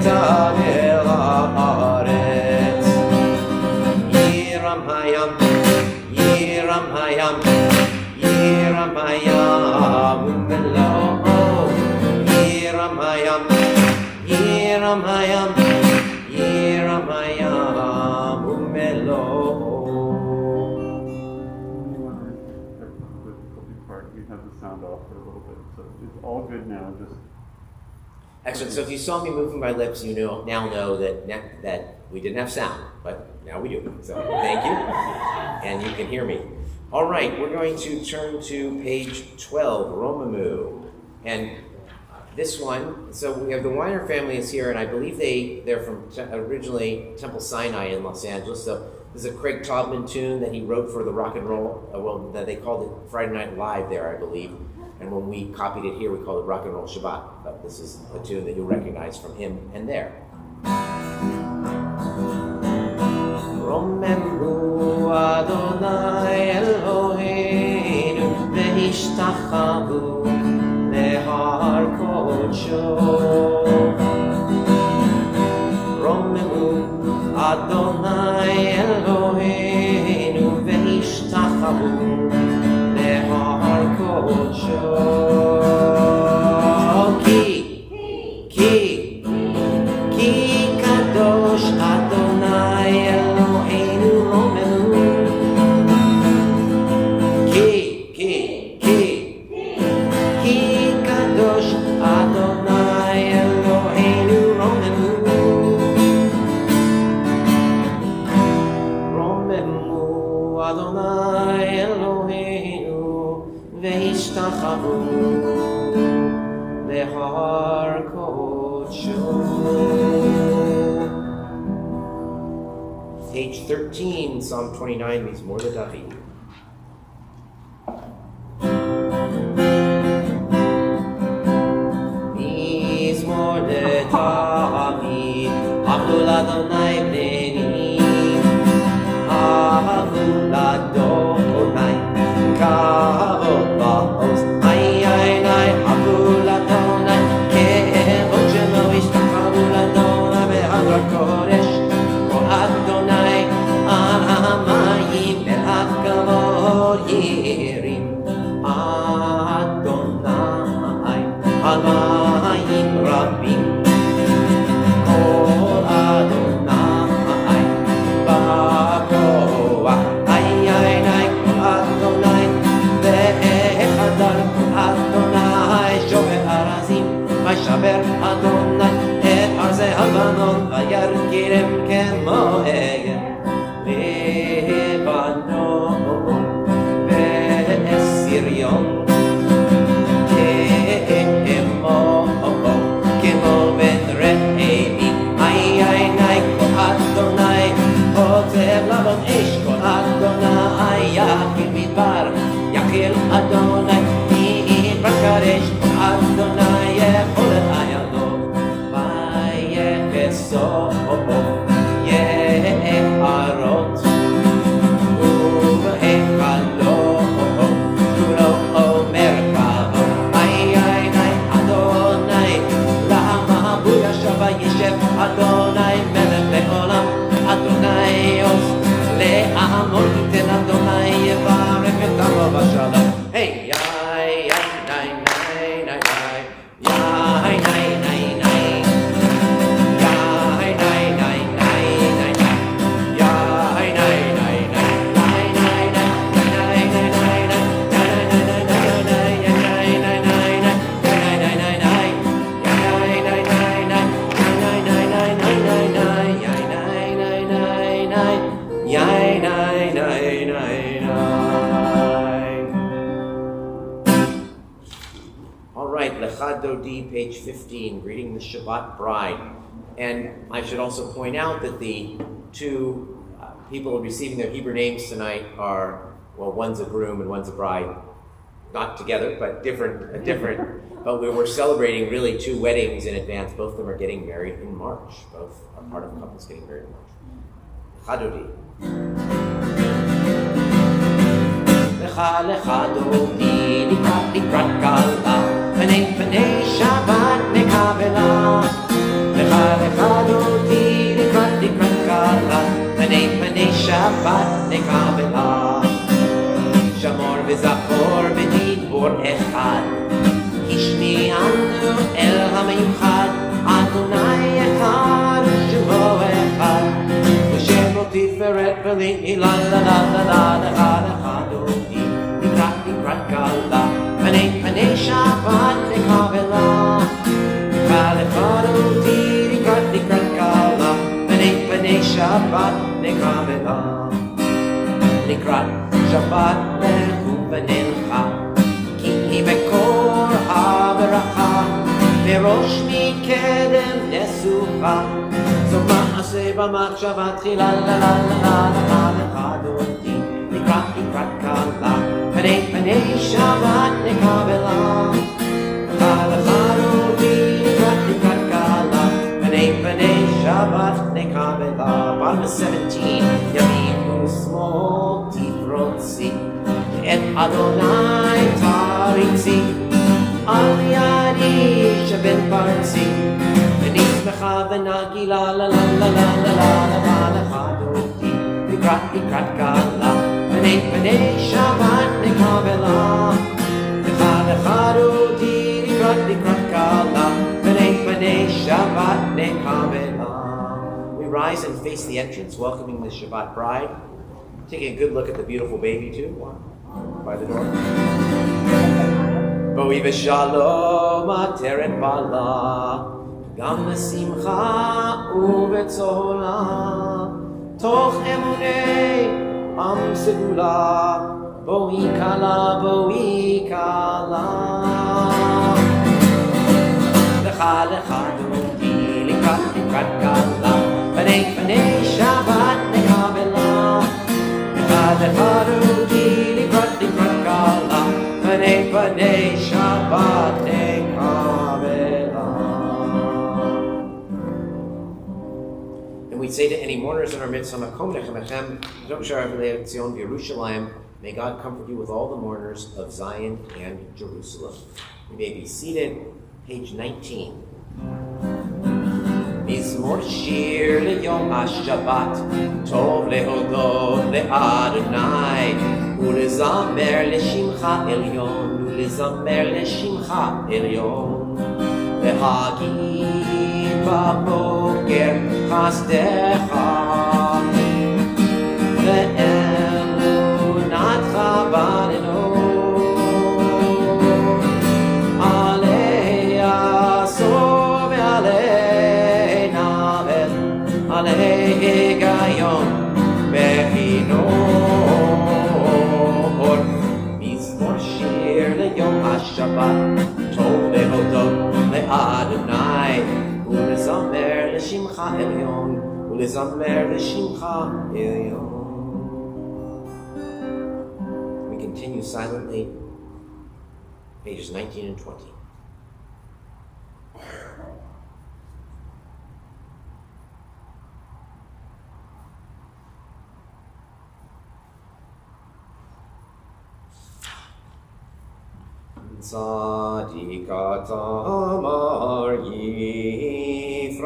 אל הארץ. יירם הים, יירם הים, יירם הים ומלואו. יירם הים, יירם הים, יירם הים ומלואו. We have the sound off for a little bit, so it's all good now. Just excellent. So if you saw me moving my lips, you now know that we didn't have sound, but now we do. So thank you, and you can hear me. All right, we're going to turn to page 12, Romamu, and this one. So we have the Weiner family is here, and I believe they're from originally Temple Sinai in Los Angeles. So this is a Craig Taubman tune that he wrote for the rock and roll. That they called it Friday Night Live there, I believe. And when we copied it here, we called it Rock and Roll Shabbat. But this is a tune that you'll recognize from him and there. Romemu Adonai Eloheinu ve'ishtachavu lehar kodsho. Romemu Adonai Eloheinu ve'ishtachavu lehar kodsho. Ki kadosh Adonai Eloheinu romemu. Ki kadosh Adonai Eloheinu romemu. Romemu Adonai Eloheinu ve'ishtachavu lehar kodsho. Page 13, Psalm 29, Mizmor LeDavid. Mizmor LeDavid, Avul Adonai bnei, Avul Adonai, Kavod ba'oz, ay, Avul Adonai, Kevod shelo ishtachavu l'Adonai be'adrat kodesh, Ko Adonai al hamayim be'at kavod yirim, Adonai al mayim rabim, Kol Adonai ba'koach, ay, Kol Adonai ve'echadar, Kol Adonai shover arazim, Vayshaber Adonai et arzei Havanon, Vayarkirem kemo egel Lebanon ve'esirion, kemo ben re'eim, ay, Kol Adonai hotev lavon ish, Kol Adonai yakil midbar, yakil Adonai bakaresh, Kol Adonai yechol et ayadot, vayechesot ye'arot, uve'echalot kulo omer kavod, ay, Adonai la'amabu yashav vayeshev, Adonai melech le'olam, Adonai os le'amot iten, Adonai yevarech et amo v'shalom. Hey, Dodi, page 15, greeting the Shabbat Bride. And I should also point out that the two people receiving their Hebrew names tonight are, well, one's a groom and one's a bride. Not together, but different. But we were celebrating really two weddings in advance. Both of them are getting married in March. Both are part of couples getting married in March. Dodi. Lecha Dodi, לקראת כלה, פני שבת נקבלה. לך Peli la la la la la la la Dodi Likrat Kala Panei Shabbat Nekavela Dodi Likrat Kala Panei Shabbat Nekavela Likrat Shabbat Nehuvanelcha Ki Bekor Haveracha Verosh Mikedem Nesucha So Ma'aseh B'machshava Tchila la la la la la Dodi Likrat Kala Panei Shabbat Nekavela Dodi Likrat Kala Panei Shabbat Nekavela Bottom of 17 Yamin Usmo Tifrotzi Et Adonai Taritzi Al Yadi Shabin Parzi V'nismecha V'nagi la la la la la la la la Dodi Likrat Kala Panei Shabbat Nekavela Dodi Likrat Kala Panei Shabbat Nekavela. We rise and face the entrance, welcoming the Shabbat Bride. Taking a good look at the beautiful baby too, by the door. Boi v'shalom ateret bala, gam v'simcha u'v'tzola, toch emunei am segula, boi kala. Lecha dodi likrat kala, panei Shabbat nekavela. Lecha dodi likrat kala, panei Shabbat nekavela. And we say to any mourners in our midst, Hamakom nechem Zom Sharav Le'etzion Yerushalayim. May God comfort you with all the mourners of Zion and Jerusalem. You may be seated. Page 19. Mizmor shir leyom ha-Shabbat, tov lehodot le'Adonai, ulezamer leshimcha elyon, ulezamer leshimcha elyon, lehagid b'boker chasdecha, le'emunatcha b'neno. Alei gayon behinor Mizmor shir leyom ha-Shabbat Tov lehodot le'Adonai Ulezamer leshimcha elyon Ulezamer leshimcha elyon. We continue silently, pages 19 and 20. Tzadik atamar yifrach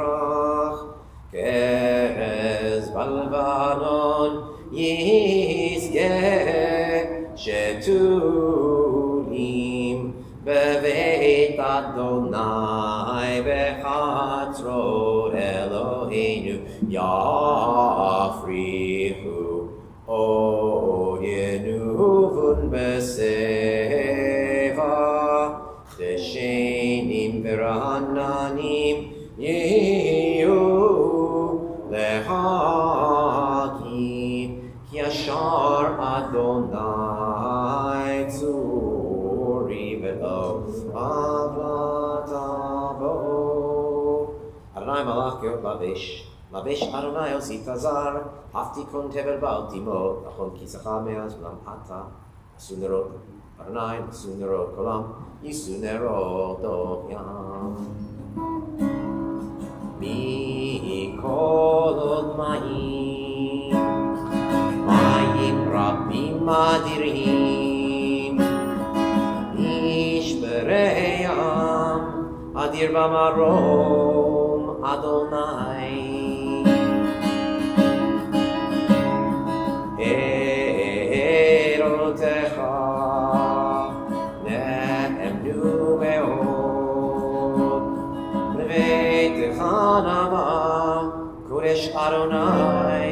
Kerez balvanon yizgeh Shetulim beveit Adonai bechatzrot Eloheinu Yafrihu Oyenuvun beseva Deshenim verananim yehu lehakim Ki yashar Adonai tzuri velo avlatavo Adonai malach yot lavesh Adonai osi tazar Hafti kon tever ba'altimo Achon kisacha me'az ulam ata Asunerot Adonai Asunerot kolam Yisunerot yam Mi kolot Ma'im rabbim adirim Ish bereyam Adir b'marom Adonai Erotecha Ne'emnu me'od Leveitecha nama Kodesh Adonai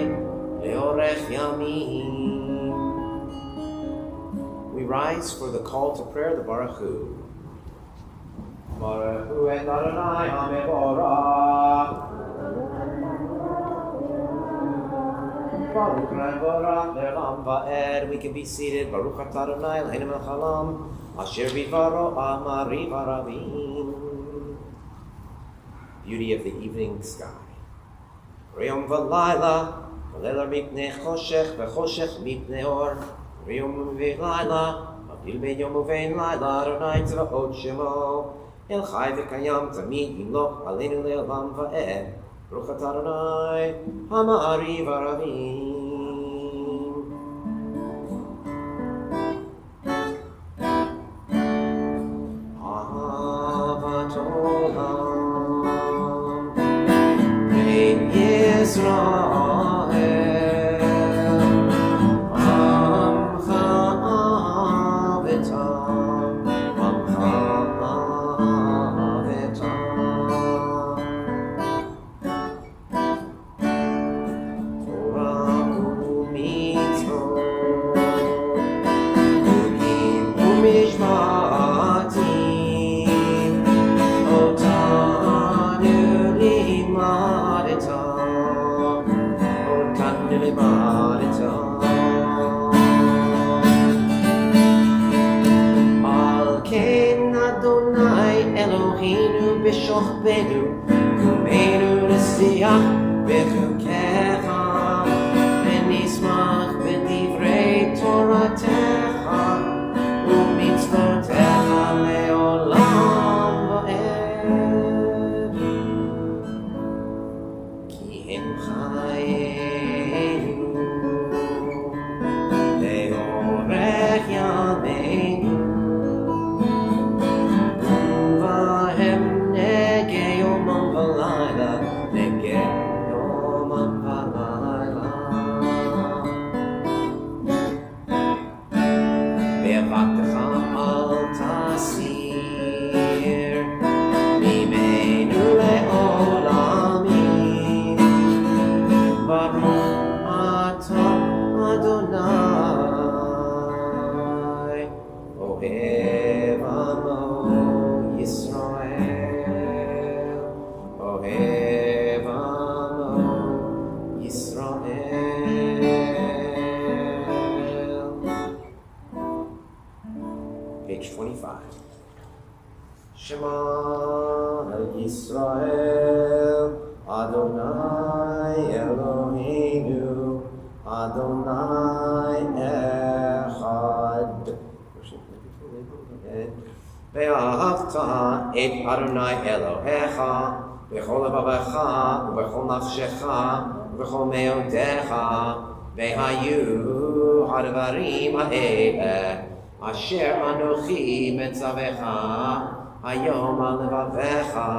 Leorech Orech Yamim. We rise for the call to prayer, the Baruch Hu. Baruch Hu et Adonai HaMevorach. Baruch Mevorach Le'olam Va'ed. We can be seated. Baruch Atah Adonai Eloheinu melech haolam, asher bidvaro amari v'aravim. Beauty of the evening sky. Riyom v'layla, v'leila mipnei choshech, v'choshech mipnei or. Riyom v'layla, avdil ben yom uvein layla, Adonai tzvaot shemo. El chai v'kayam tamid yimloch aleinu le'olam va'ed. Baruch atah Adonai, hama'ari v'aravim. Ahavat olam, Bein Yisrael, Amcha avitam, Amcha avitam. Torah u'mitzvot, Chugim u'mishpatim, Otanu limadetam, Otanu limadetam. Al ken Adonai Eloheinu b'shochbenu, Kumeinu nesiach b'chukecha, v'nismach b'divrei Toratecha, u'mitzvotecha le'olam va'ed. Ki hem chayenu, le'orech yameinu, u'vahem nege yomam v'layla, nege yomam v'layla. Ve'avaktecha al tasir, mimeinu le'olamim. Baruch atah Adonai, ohev amo Yisrael, ohev amo Yisrael. Page 25. Shema Yisrael, Adonai Eloheinu, Adonai Echad. Ve'ahavta et Adonai Elohecha, b'chol levavecha, u'b'chol nafshecha, u'b'chol me'odecha, ve'hayu hadvarim ha'eleh, asher anochi metzavecha, hayom al levavecha,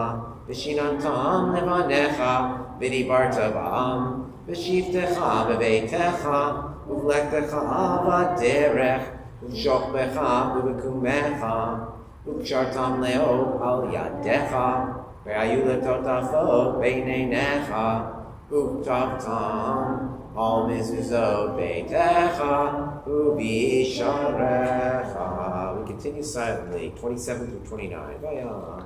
v'shinantam levanecha, v'dibarta b'am, v'shivtecha b'beitecha, uv'lektecha v'derech, uv'shokbecha uv'kumecha, uv'kshartam leo al yadecha, v'ayu letotafot b'neinecha, uv'tavtam al mezuzot beitecha, uv'isharecha. We continue silently, 27 through 29. Vayah.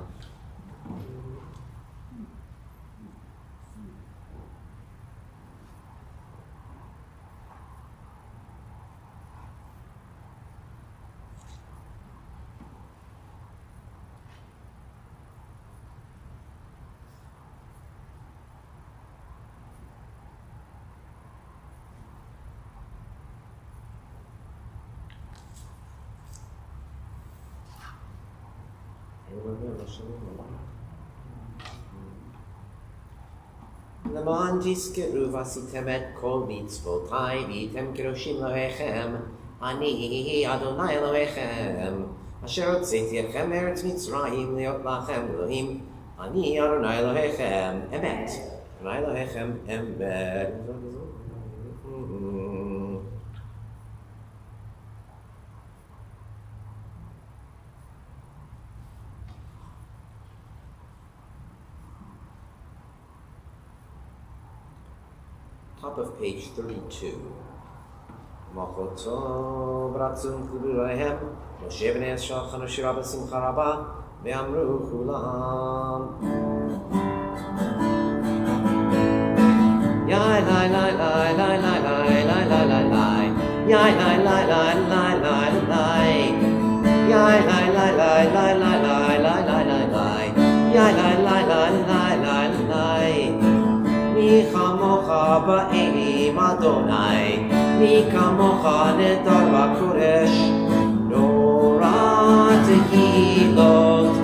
Leman tizkeru v'asitem et kol mitzvotai v'yitem kedoshim lo'echem, ani Adonai Elohechem, asher hotzeti etchem me'eretz Mitzrayim liot lachem Elohim, ani Adonai Elohechem, emet, Adonai Elohechem, emet. top of page 32. Machoto bratzum kubulayhem, Moshe b'nei Yisrael chanu shira b'simcha rabba, ve'amru chulam. Yai lai lai lai lai lai lai lai lai lai lai. Yai lai lai lai lai lai lai. Yai lai lai lai lai lai lai lai lai lai lai. Yai lai lai lai lai lai lai. Mi chamocha ba'elim Adonai. Mi kamocha nedar b'kodesh. Norah tehilot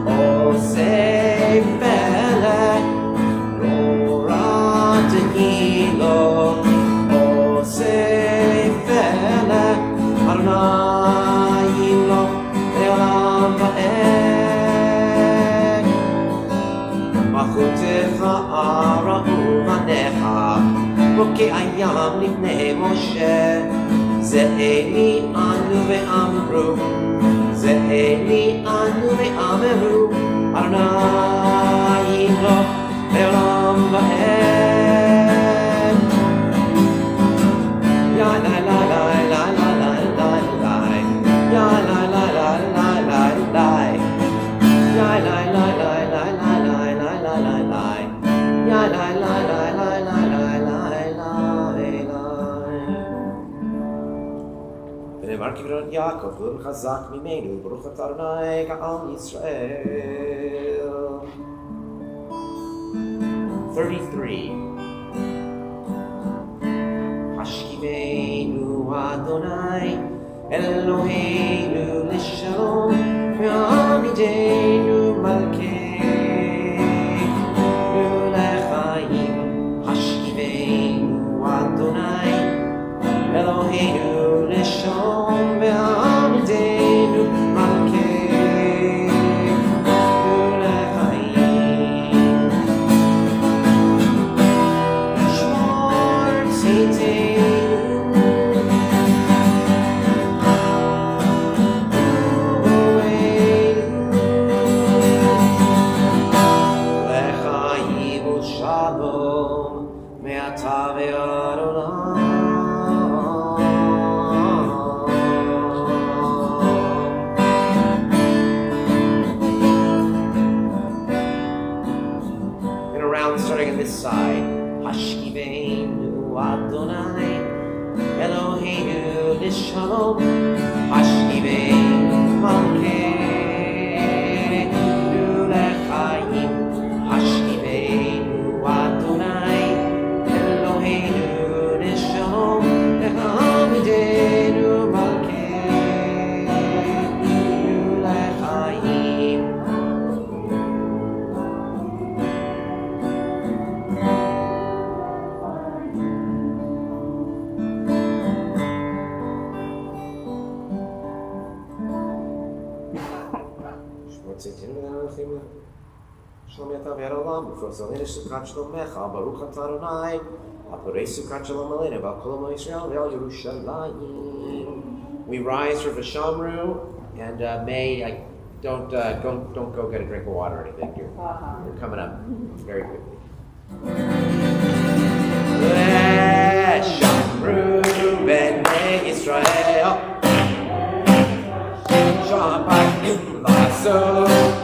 oseh peleh. Tehilot oseh peleh. Adonai yimloch le'olam va'ed. Malchutecha ara'u banecha, bokei ayam lifnei Moshe. Ze'eli anu ve'amru, ze'eli anu ve'ameru. Adonai yimloch le'olam va'ed. Ya la la la la la la la la. Ya la la la la la la. Ya la la la la la la la la la la. Ya la la la la la la la la la. ונאמר כברת יעקב, גדול חזק ממנו, ברוך אתה אדוני כעם ישראל. 33. Hashkivenu Adonai Eloheinu Lishalom Ve'amidenu Malkeinu Lechaim. Hashkivenu Adonai Eloheinu Lishalom Ve'amidenu Malkeinu Lechaim. Starting on this side, Hashkivenu Adonai Eloheinu Lishalom, Hashkivenu Malkeinu Lechaim. Hashkivenu Adonai Eloheinu Lishalom, Ve'amidenu Malkeinu Lechaim. Shalom yatav yarolam, v'frozolinu sukat shlomecha, baruch atah Adonai, ha'porei sukat shalom aleinu, v'al kol Yisrael ve'al Yerushalayim. We rise for Vashamru, and don't go get a drink of water or anything. You're coming up very quickly. Vashamru b'nei Yisrael, Shabbat Bride.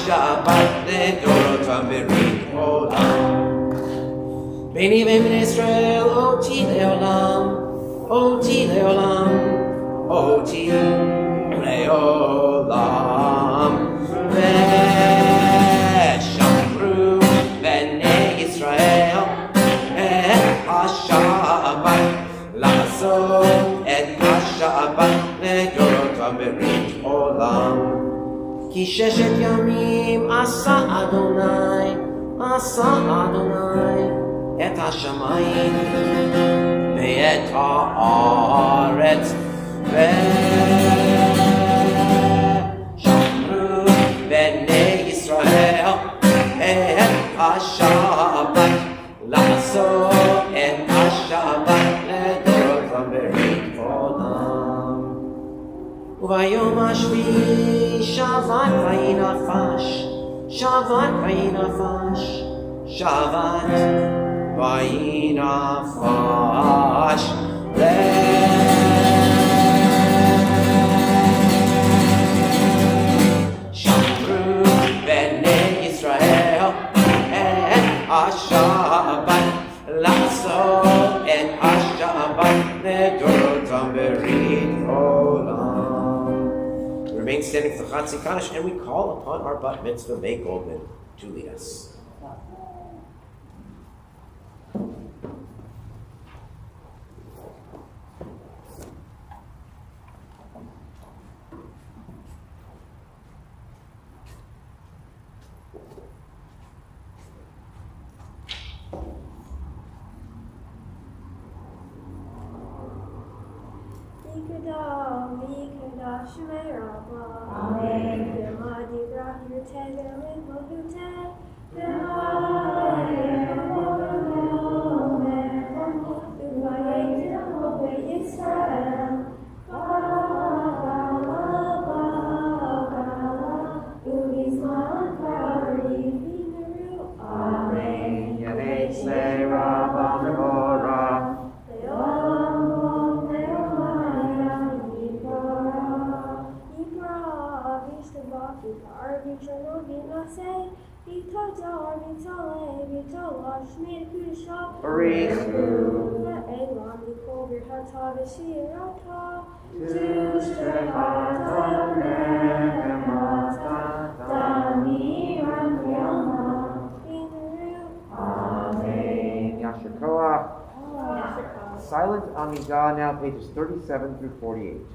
Shabbat לדורות ברית עולם. ביני ובין ישראל אותי לעולם, אותי לעולם, אותי לעולם. ושמרו בני ישראל את השבת, לעשות את השבת לדורות ברית עולם. כי ששת ימים עשה אדוני את השמיים ואת הארץ ושמרו בני ישראל את השבת לעשות את השבת לדורות ברית עולם. וביום השביעי שבת וינפש, שבת vayinafash Shamru b'nei Yisrael et Shabbat Lasso et Shabbat Nedorotam berit olam. We remain standing for the Chatzi Kaddish, and we call upon our bat mitzvah May Goldman to lead us. Shmei Rabbah. Amen. B'ma dibra yuteh v'levo yuteh v'vayetenu b'Yisrael u'bizman ka'arim v'neru. Amen. Yehei Shmei Rabbah Mevorah. Yashikoah. Silent Amidah now, pages 37 through 48.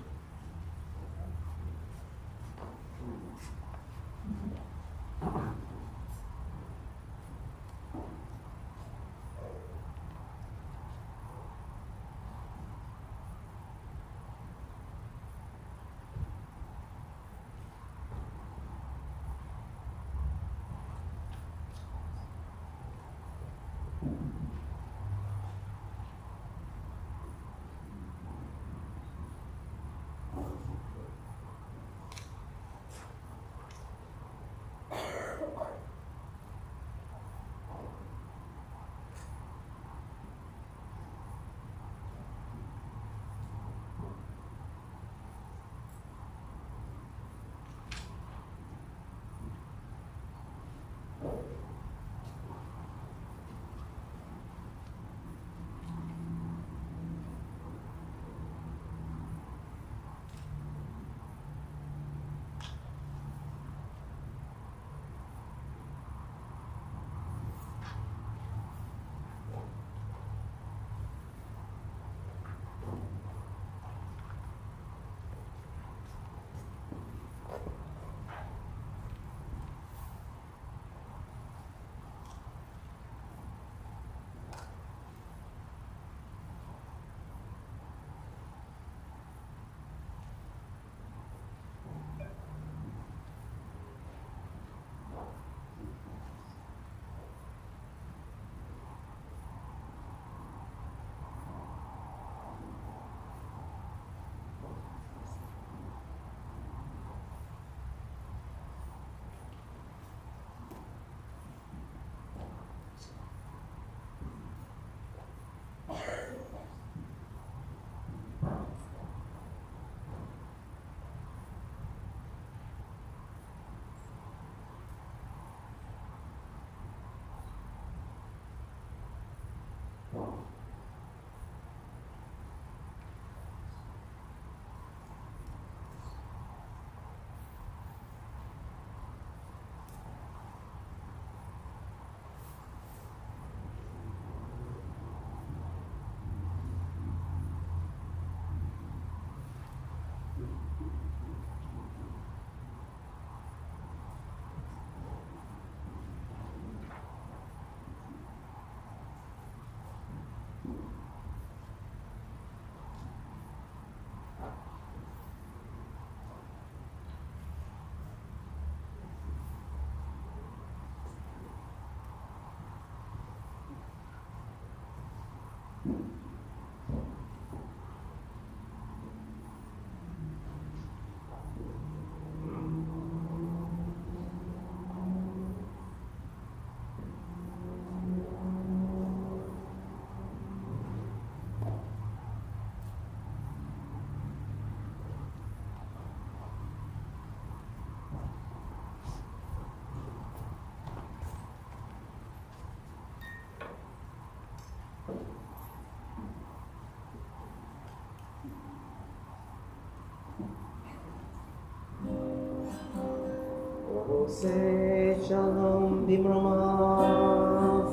Say shalom bimromav.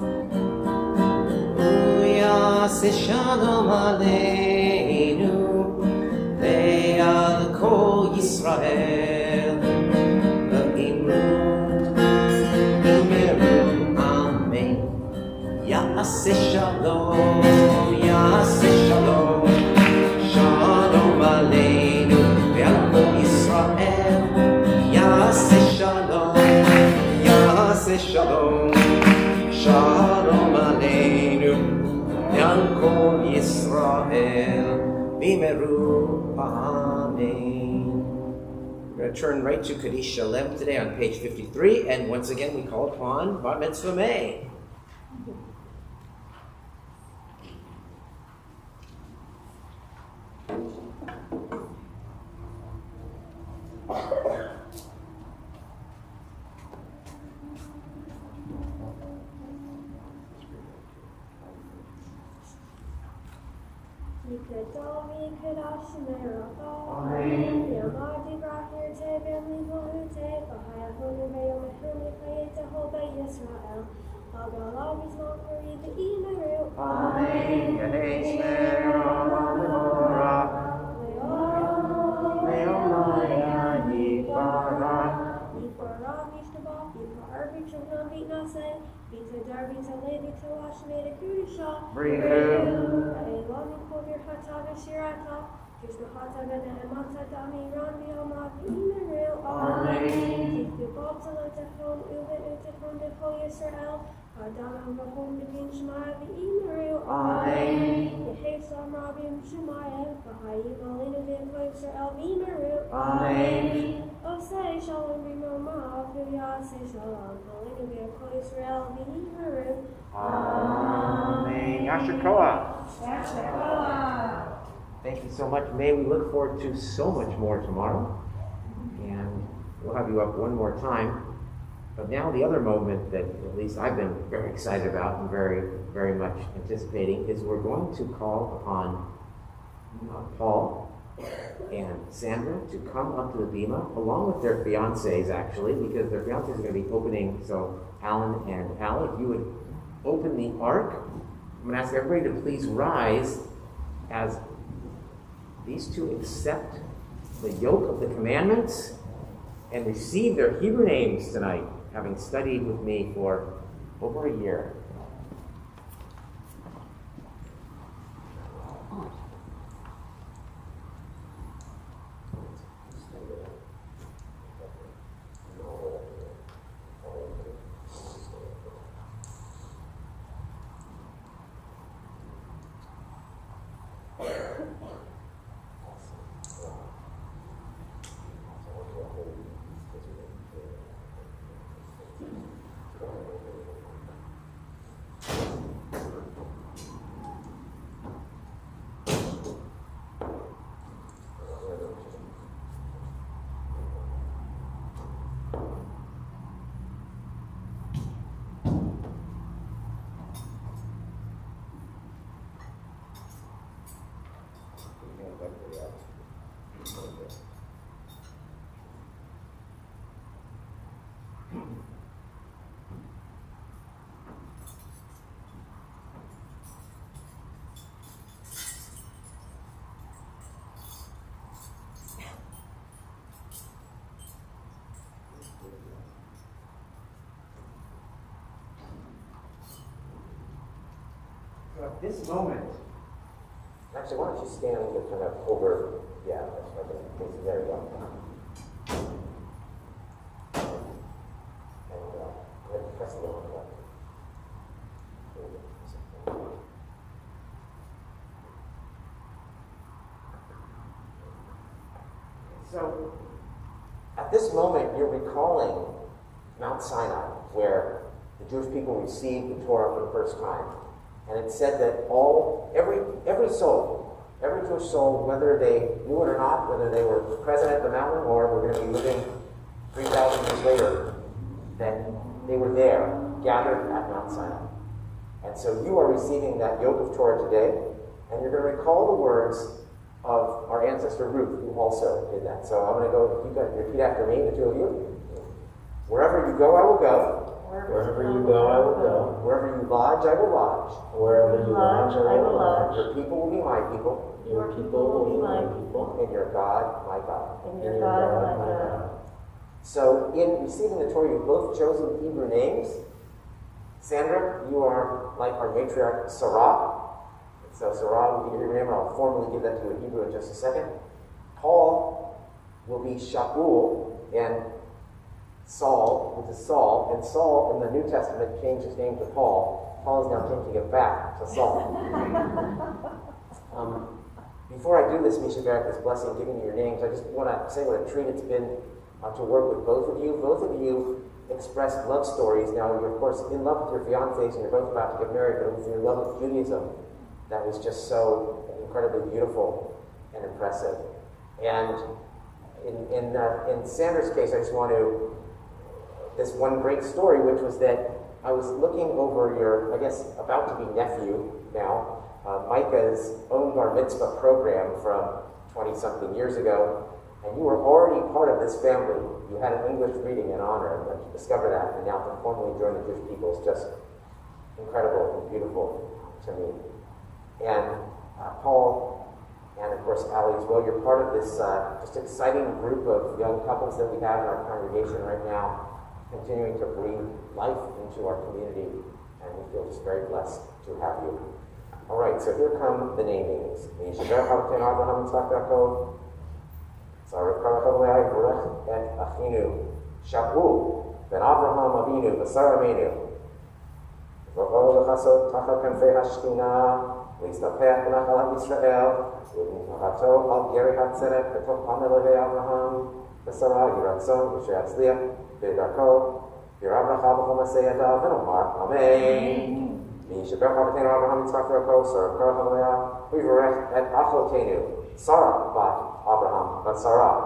Uyase shalom aleinu. Ve'al kol Yisrael. Ve'imru. Imeru. Amen. Ya'ase shalom. Ya'ase shalom. Shalom aleinu. Ve'al kol Yisrael. Ya'ase shalom, Ya'ase shalom, Shalom aleinu, Ve'al kol Yisrael, V'meru, Amen. We're going to turn right to Kaddish Shalem today on page 53, and once again we call upon Bar Mitzvah May. Thank you so much, May. We look forward to so much more tomorrow. And we'll have you up one more time. But now the other moment that at least I've been very excited about and very, very much anticipating is we're going to call upon Paul and Sandra to come up to the bima, along with their fiancés, actually, because their fiancés are going to be opening. So Alan and Allie, if you would open the ark. I'm going to ask everybody to please rise as these two accept the yoke of the commandments and receive their Hebrew names tonight, having studied with me for over a year. So at this moment, actually, why don't you stand and get kind of over, yeah, that's right, there you go. And press a little bit. So, at this moment, you're recalling Mount Sinai, where the Jewish people received the Torah for the first time. And it said that every soul, every Jewish soul, whether they knew it or not, whether they were present at the mountain or were going to be living 3,000 years later, that they were there, gathered at Mount Sinai. And so you are receiving that yoke of Torah today, and you're going to recall the words of our ancestor Ruth, who also did that. So I'm going to go, you can repeat after me, the two of you. Wherever you go, I will go. Wherever you go, I will go. Wherever you lodge, I will lodge. Wherever you lodge, I will lodge. Your people will be my people. Your people will be my people. And your God, my God. And your God, my God. So, in receiving the Torah, you've both chosen Hebrew names. Sandra, you are like our matriarch, Sarah. So, Sarah will be your Hebrew name, and I'll formally give that to you in Hebrew in just a second. Paul will be Shaul, and Saul, which is Saul, and Saul in the New Testament changed his name to Paul. Paul is now changing it back to Saul. Before I do this, Misha Barak, this blessing, giving you your names, I just want to say what a treat it's been to work with both of you. Both of you expressed love stories. Now, you're, of course, in love with your fiancés, and you're both about to get married, but it was your love of Judaism that was just so incredibly beautiful and impressive. And in Sandra's case, I just want to, this one great story, which was that I was looking over your, I guess, about to be nephew now, Micah's own bar mitzvah program from 20-something years ago, and you were already part of this family. You had an English reading in honor, and to discover that, and now to formally join the Jewish people is just incredible and beautiful to me. And Paul, and of course Ali as well, you're part of this just exciting group of young couples that we have in our congregation right now, continuing to breathe life into our community, and we feel just very blessed to have you. All right, so here come the namings. Abraham, Yitzchak, Yaakov, et Achinu, Shaul, ben Avraham Avinu, v'Sara Amenu. V'chol l'chasot tachal kanfei hashchina, l'istapech b'nachal Yisrael, v'nchato al geri hatzedek b'toch am Elohei Avraham, v'Sara yiratzon v'sheyatzliach v'darko, v'yirabracha b'chol masei yadav, v'nomar Amen. V'yishabech Avotenu Avraham Yitzchak Yaakov, Sarah Karach Leah, v'yivarech et Achotenu, Sarah bat Abraham, but Sarah.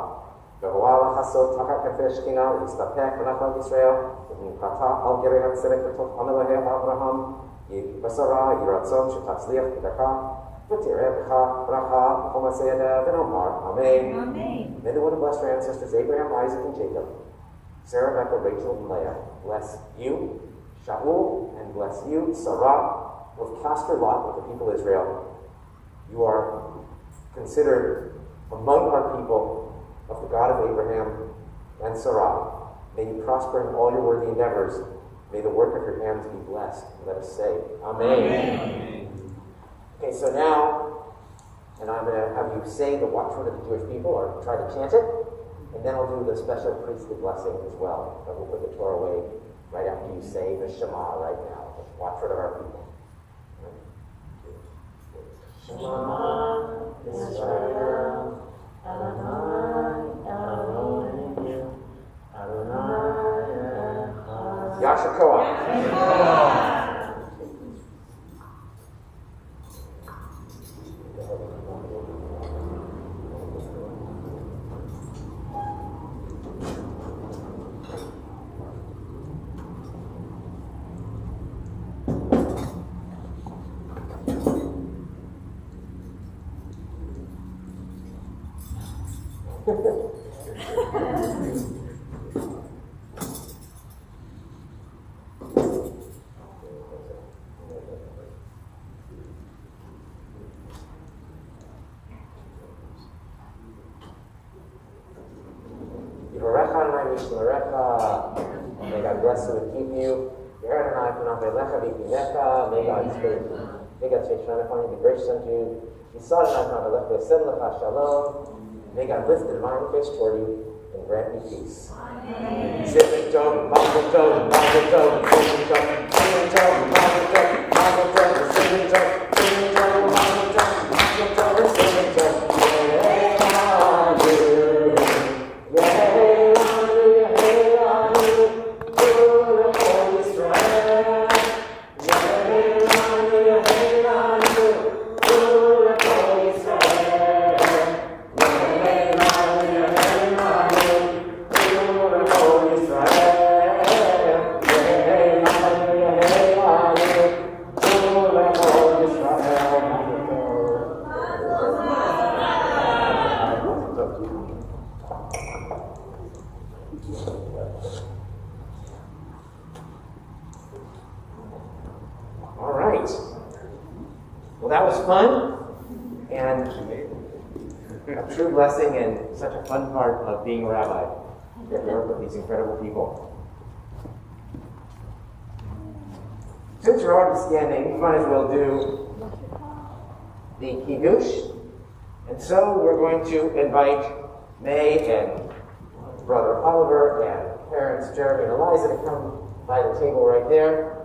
V'ho'al ha'chasot tachal kanfei hashchina, l'istapech b'nachal Yisrael, v'nchato al geri hatzedek b'toch am Elohei Avraham, v'Sara yiratzon v'sheyatzliach v'darko, v'tireh b'cha bracha b'chol masei yadav, v'nomar Amen. Amen. May the one who blessed our ancestors Abraham, Isaac, and Jacob, Sarah, Rebecca, Rachel, and Leah, bless you, Shaul, and bless you, Sarah, who have cast your lot with the people of Israel. You are considered among our people of the God of Abraham and Sarah. May you prosper in all your worthy endeavors. May the work of your hands be blessed. Let us say, Amen. Amen. Okay, so now, and I'm going to have you say the watchword of the Jewish people, or try to chant it, and then I'll do the special priestly blessing as well. So we'll put the Torah away right after you say the Shema right now, the watchword of our people. Shema Yisrael, Adonai Eloheinu, Adonai Echad. Yasher Koach. May God bless you and keep you. May God stay shine upon you, be gracious unto you. May God lift the divine face toward you and grant you peace. that was fun, and a true blessing and such a fun part of being a rabbi. You get to work with these incredible people. Since you're already standing, we might as well do the Kiddush. And so we're going to invite May and Brother Oliver and parents Jeremy and Eliza to come by the table right there.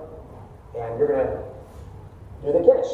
And you're going to do the Kiddush.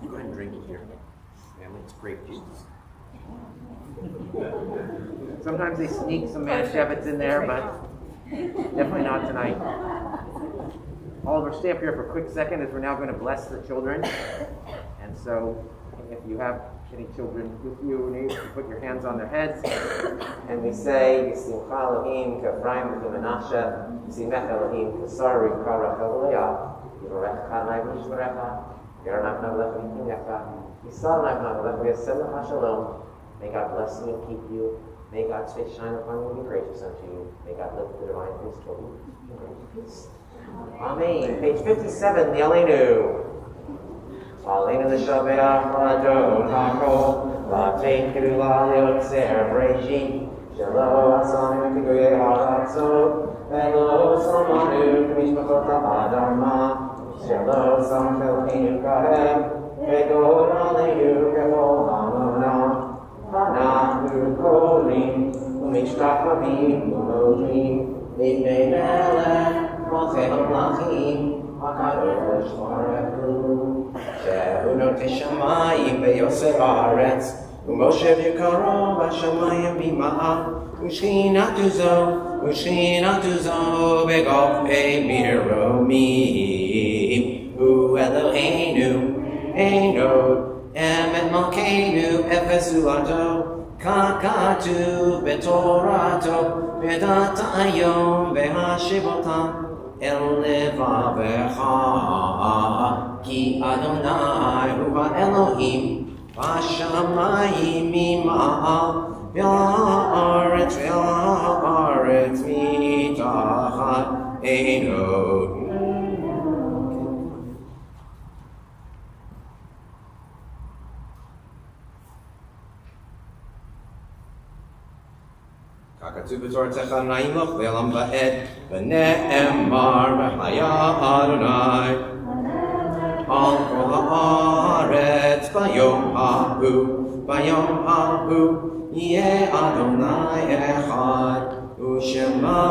You go ahead and drink it here. Family, it's grape juice. Sometimes they sneak some Manischewitz in there, but definitely not tonight. Oliver, stay up here for a quick second as we're now going to bless the children. And so, if you have any children with you, you can put your hands on their heads. And we say, Yisimcha Elohim k'Ephraim v'Menashe, Yisimech Elohim k'Sari k'Karach Eloah, Yivarech Adonai v'Yishmerecha, Yeranach Navlech v'Yikinecha, Yisrael Navlech v'Yasem Lecha Shalom. May God bless you and keep you. May God's face shine upon you and be gracious unto you. May God lift the divine face toward you. Amen. Page 57, the Aleinu. Aleinu l'shabeach l'adon ha'kol, l'atei kedula le'otzer b'reishi, shelo asanu k'goyei ha'ratzot, ve'lo samanu k'mishpachot ha'adama, shelo sam Eloheinu kahem, ve'god aleinu k'chol ha'amonah. Hanahu kolim, u'mishtachavim, u'modlim, Livnei melech, Malchei hamlachim, HaKadosh Baruch Hu, Shehu notei shamayim ve'yosef haaretz, u'moshev yikaro b'shamayim b'ma'ah, u'shchinatu zo be'gofei miromim, Eloheinu, Einod, Emet Malkeinu, Efes Ulato, Kakatu, Betorato, Vedata Ayom, Behashivotam, El Levavecha, Ki Adonai, Ruva Elohim, Vashamayim Mima'al, Ve'aretz, Mitachat, Einod. Kakatu b'tortecha na'im loch ve'elam ba'ed v'ne'emar v'chaya Adonai al kol ha'aretz b'yom ha'hu yeh Adonai echad u'shemo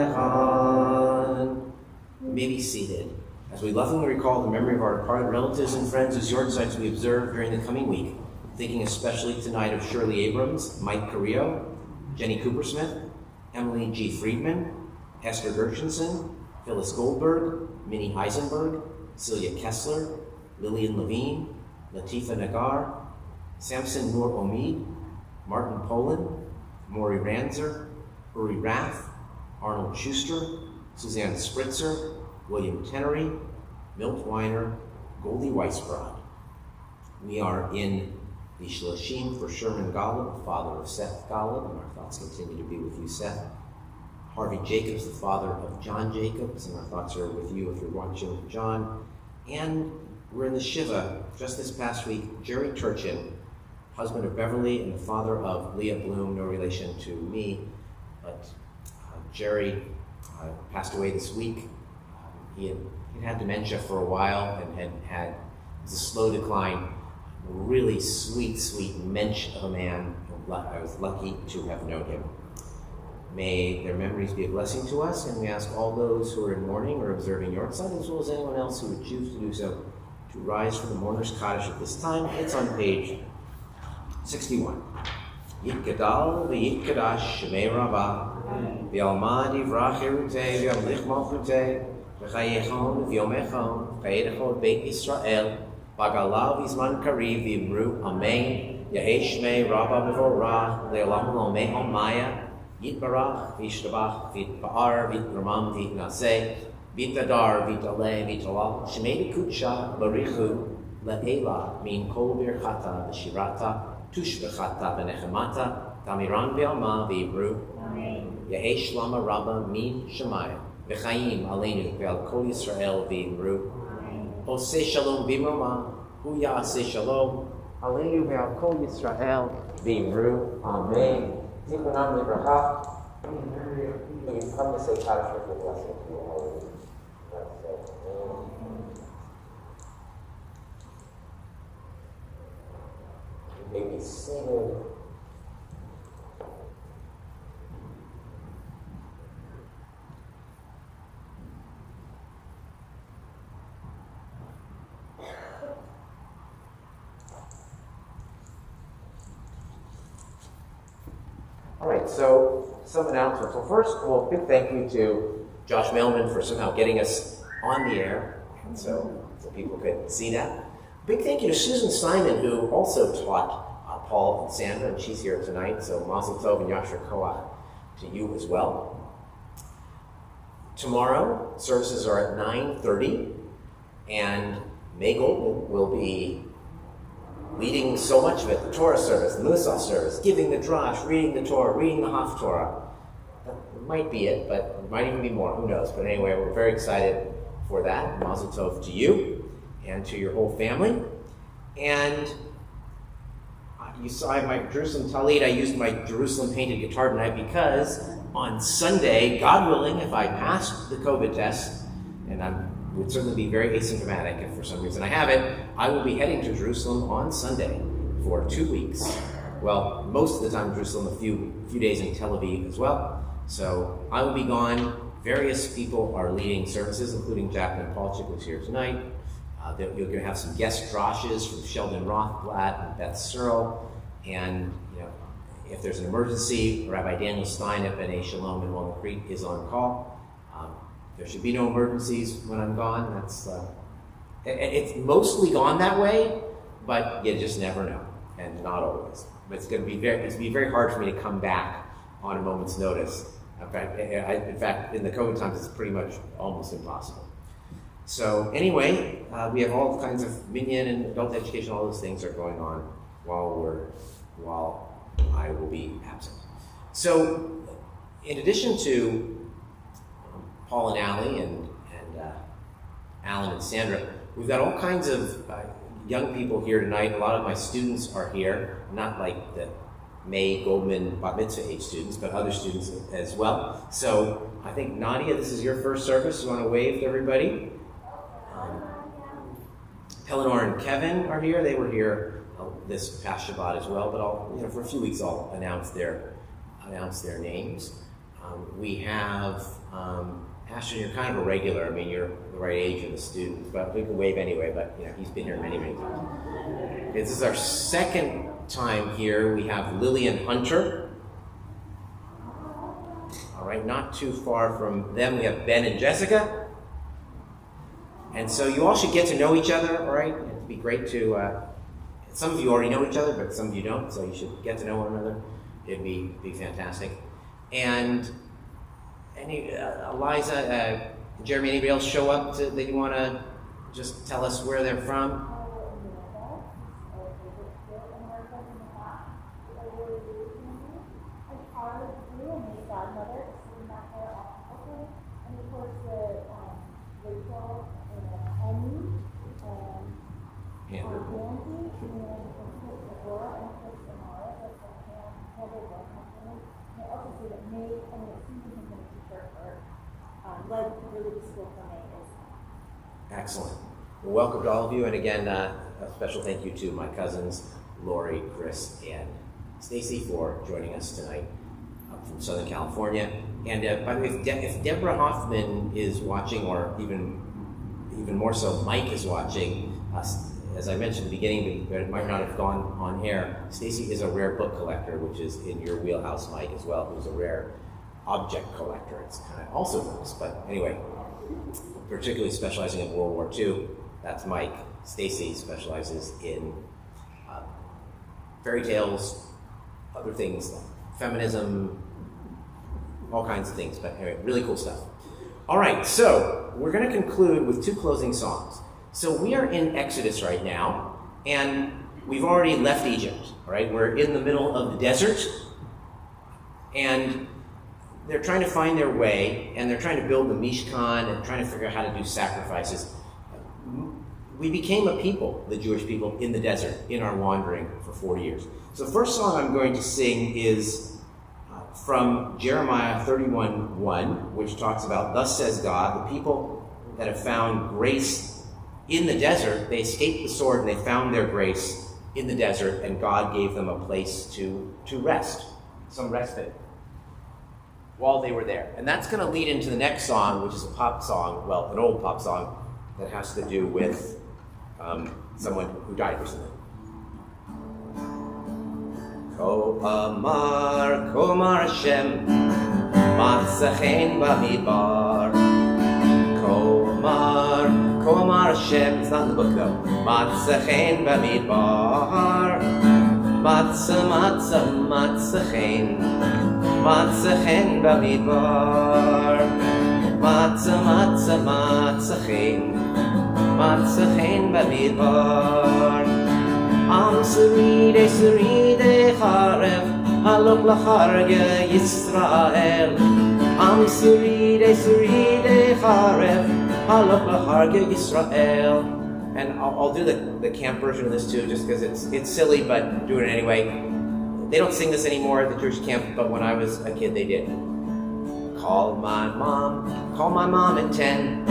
echad. You may be seated. As we lovingly recall the memory of our departed relatives and friends whose yortzites we observe during the coming week, thinking especially tonight of Shirley Abrams, Mike Carrillo, Jenny Coopersmith, Emily G. Friedman, Esther Gershenson, Phyllis Goldberg, Minnie Heisenberg, Celia Kessler, Lillian Levine, Latifa Nagar, Samson Noor Omid, Martin Poland, Maury Ranzer, Uri Rath, Arnold Schuster, Suzanne Spritzer, William Tenery, Milt Weiner, Goldie Weisbrod. We are in the Shloshim for Sherman Golub, the father of Seth Golub, and our thoughts continue to be with you, Seth. Harvey Jacobs, the father of John Jacobs, and our thoughts are with you if you're watching John. And we're in the Shiva, just this past week, Jerry Turchin, husband of Beverly and the father of Leah Bloom, no relation to me, but Jerry passed away this week. He had dementia for a while and it was a slow decline. Really sweet mensch of a man. I was lucky to have known him. May their memories be a blessing to us, and we ask all those who are in mourning or observing Yortzeit, as well as anyone else who would choose to do so, to rise from the mourner's Kaddish at this time. It's on page 61. Yitgadal v'yitgadash shemei Rabbah v'alma divrach erutei v'yamlich malchutei v'chayechon v'yomechon v'chayechon beit Yisrael Bagalav Izman Kariv Vimru Amen Yehesh Shmei Rabba Mevorach Le'olam Lomei Omaya Yitbarach Vishtabach Vitpa'ar Vitramam Vitnaseh Vitadar Vitale Vitalal Shmei Kutsha Barichu Le'ela Min Kol Birchata V'shirata Tushbechata V'nechemata Tamiran V'alma V'ibru Yehesh Lama Rabba Min Shemaya V'chaim Aleinu V'al Kol Yisrael V'imru Oseh Shalom Bimrama, Hu Ya'aseh Shalom, Aleinu Ve'al Kol Yisrael, V'imru, Amen. Zichronam Livracha. You come to say Kaddish for the blessing to you, hallelujah. You may be seated. All right, so some announcements. Well, first, big thank you to Josh Mailman for somehow getting us on the air, and so people could see that. Big thank you to Susan Simon, who also taught Paul and Sandra, and she's here tonight, so Mazel Tov and Yashar Koach to you as well. Tomorrow, services are at 9:30, and May Goldman will be leading so much of it, the Torah service, the Musaf service, giving the Drash, reading the Torah, reading the Haftorah. That might be it, but it might even be more, who knows. But anyway, we're very excited for that. Mazel Tov to you and to your whole family. And you saw my Jerusalem Talit. I used my Jerusalem painted guitar tonight because on Sunday, God willing, if I pass the COVID test, and I would certainly be very asymptomatic if for some reason I haven't, I will be heading to Jerusalem on Sunday for 2 weeks. Well, most of the time in Jerusalem, a few days in Tel Aviv as well. So I will be gone. Various people are leading services, including Jacqueline Paulchik, who's here tonight. You're going to have some guest drashes from Sheldon Rothblatt and Beth Searle. And if there's an emergency, Rabbi Daniel Stein at B'nai Shalom in Walnut Creek is on call. There should be no emergencies when I'm gone. It's mostly gone that way, but you just never know, and not always. But it's going to be very hard for me to come back on a moment's notice. In fact, in the COVID times, it's pretty much almost impossible. So anyway, we have all kinds of minyan and adult education. All those things are going on while I will be absent. So, in addition to Paul and Allie and Alan and Sandra, we've got all kinds of young people here tonight. A lot of my students are here, not like the May Goldman Bat Mitzvah age students, but other students as well. So I think Nadia, this is your first service. You want to wave to everybody? Eleanor and Kevin are here. They were here this past Shabbat as well, but for a few weeks I'll announce their names. We have Ashton, you're kind of a regular. I mean, you're the right age of the students, but we can wave anyway, but he's been here many, many times. This is our second time here. We have Lillian Hunter. All right, not too far from them, we have Ben and Jessica. And so you all should get to know each other, all right? It'd be great to, some of you already know each other, but some of you don't, so you should get to know one another. It'd be fantastic. And Eliza, Jeremy, anybody else show up that you want to just tell us where they're from? Excellent. Well, welcome to all of you, and again, a special thank you to my cousins, Lori, Chris, and Stacy for joining us tonight from Southern California. And by the way, if Deborah Hoffman is watching, or even more so, Mike is watching, as I mentioned at the beginning, but it might not have gone on air, Stacy is a rare book collector, which is in your wheelhouse, Mike, as well, who's a rare object collector. It's kind of also those, but anyway, particularly specializing in World War II, that's Mike. Stacy specializes in fairy tales, other things like feminism, all kinds of things, but anyway, really cool stuff. All right, so we're going to conclude with two closing songs. So we are in Exodus right now, and we've already left Egypt, right? We're in the middle of the desert, and they're trying to find their way, and they're trying to build the Mishkan and trying to figure out how to do sacrifices. We became a people, the Jewish people, in the desert, in our wandering for 40 years. So the first song I'm going to sing is from Jeremiah 31:1, which talks about, "Thus says God, the people that have found grace in the desert, they escaped the sword and they found their grace in the desert, and God gave them a place to rest, some respite, while they were there." And that's going to lead into the next song, which is a pop song, well, an old pop song that has to do with someone who died recently. Ko Amar Hashem, Matzachen Bamidbar. Ko Amar Hashem, it's not in the book though. Matzachen Bamidbar. Matzachen. Matzachen Bamidbar. Matzachen Bamidbar. Am Suride Charev, Halok Lacharge Yisrael. Am Suride Charev, Halok Lacharge Yisrael. And I'll do the camp version of this too, just because it's silly, but do it anyway. They don't sing this anymore at the Jewish camp, but when I was a kid, they did. Call my mom at 10.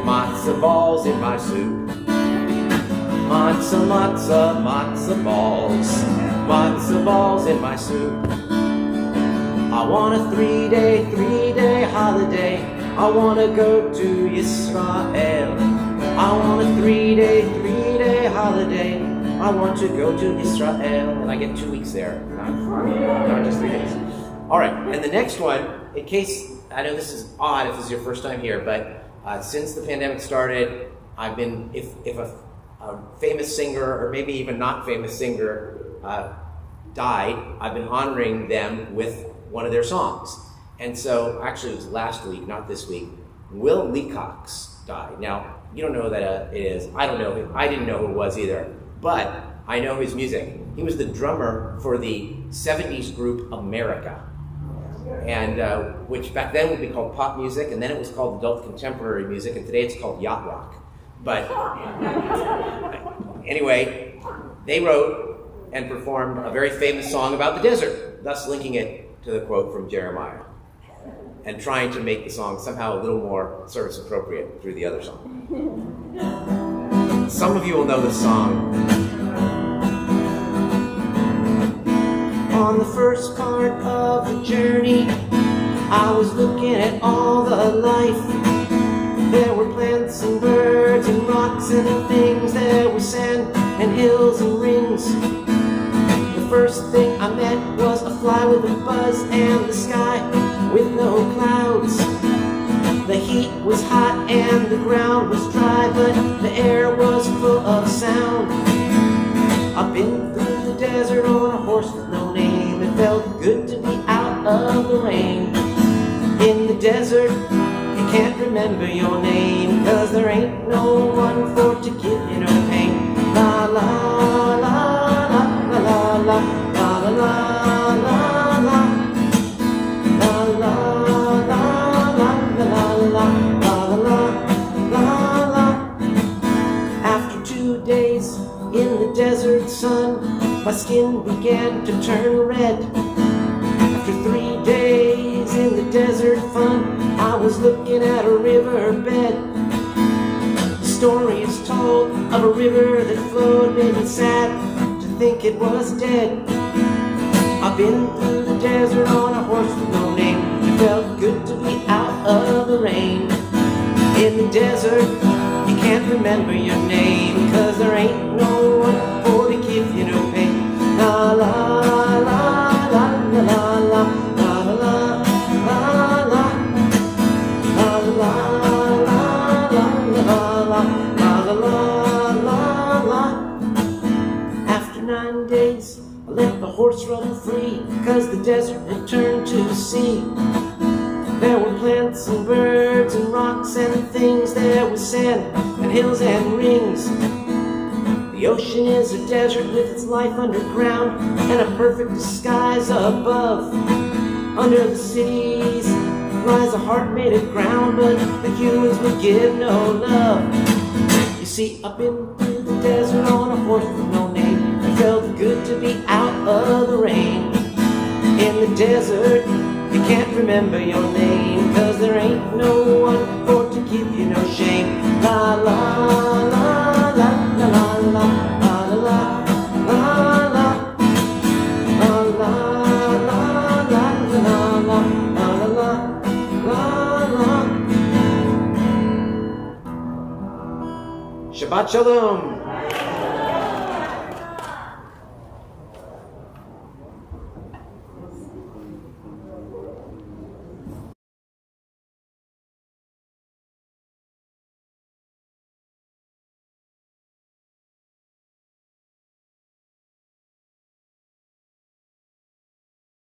Matzah balls in my soup. Matzah balls. Matzah balls in my soup. I want a three-day holiday. I want to go to Israel. I want a three-day holiday. I want to go to Israel. And I get 2 weeks there. Not just 3 days. All right, and the next one, in case, I know this is odd if this is your first time here, but since the pandemic started, I've been, if a famous singer, or maybe even not famous singer, died, I've been honoring them with one of their songs. And so, actually it was last week, not this week, Will Leacox died. Now, you don't know who that is. I don't know him. I didn't know who it was either. But I know his music. He was the drummer for the 70s group America, and which back then would be called pop music, and then it was called adult contemporary music, and today it's called yacht rock. But anyway, they wrote and performed a very famous song about the desert, thus linking it to the quote from Jeremiah, and trying to make the song somehow a little more service appropriate through the other song. Some of you will know this song. On the first part of the journey, I was looking at all the life. There were plants and birds and rocks and things. There was sand and hills and rings. The first thing I met was a fly with a buzz and the sky with no clouds. The heat was hot and the ground was dry, but the air was full of sound. I've been through the desert on a horse with no name. It felt good to be out of the rain. In the desert, you can't remember your name, 'cause there ain't no one for days in the desert sun, my skin began to turn red. After 3 days in the desert fun, I was looking at a riverbed. The story is told of a river that flowed, made me sad to think it was dead. I've been through the desert on a horse with no name. It felt good to be out of the rain. In the desert, you can't remember your name, 'cause there ain't no one for to give you no pain. La la la la la la la la la la la la la la. After 9 days, I let the horse run free, 'cause the desert had turned to sea. There were plants and birds and rocks and things. There was sand and hills and rings. The ocean is a desert with its life underground and a perfect disguise above. Under the cities lies a heart made of ground, but the humans would give no love. You see, I've been through the desert on a horse with no name. It felt good to be out of the rain. In the desert, you can't remember your name, 'cause there ain't no one for to give you no shame. La la la la la la la la la la la la la la la. Shabbat Shalom.